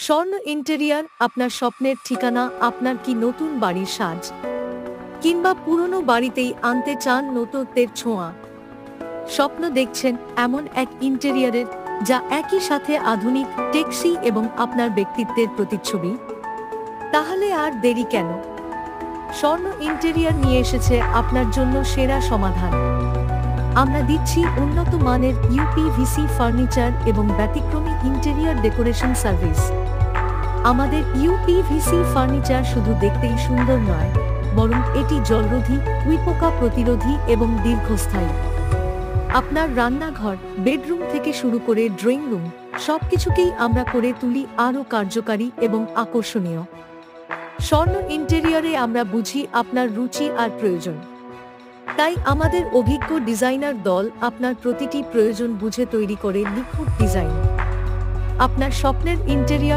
স্বর্ণ ইন্টেরিয়ার আপনার স্বপ্নের ঠিকানা। আপনার কি নতুন বাড়ির সাজ কিংবা পুরনো বাড়িতেই আনতে চান নতুনত্বের ছোঁয়া? স্বপ্ন দেখছেন এমন এক ইন্টেরিয়ারের যা একই সাথে আধুনিক, টেকসই এবং আপনার ব্যক্তিত্বের প্রতিচ্ছবি? তাহলে আর দেরি কেন? স্বর্ণ ইন্টেরিয়ার নিয়ে এসেছে আপনার জন্য সেরা সমাধান। আমরা দিচ্ছি উন্নত মানের ইউপিভিসি ফার্নিচার এবং ব্যতিক্রমী ইন্টেরিয়ার ডেকোরেশন সার্ভিস। আমাদের ইউপিভিসি ফার্নিচার শুধু দেখতেই সুন্দর নয়, বরং এটি জলরোধী, উইপোকা প্রতিরোধী এবং দীর্ঘস্থায়ী। আপনার রান্নাঘর, বেডরুম থেকে শুরু করে ড্রয়িং রুম, সবকিছুকেই আমরা করে তুলি আরও কার্যকারী এবং আকর্ষণীয়। স্বর্ণ ইন্টেরিয়রে আমরা বুঝি আপনার রুচি আর প্রয়োজন। তাই আমাদের অভিজ্ঞ ডিজাইনার দল আপনার প্রতিটি প্রয়োজন বুঝে তৈরি করে নিখুঁত ডিজাইন। আপনার স্বপ্নের ইন্টেরিয়র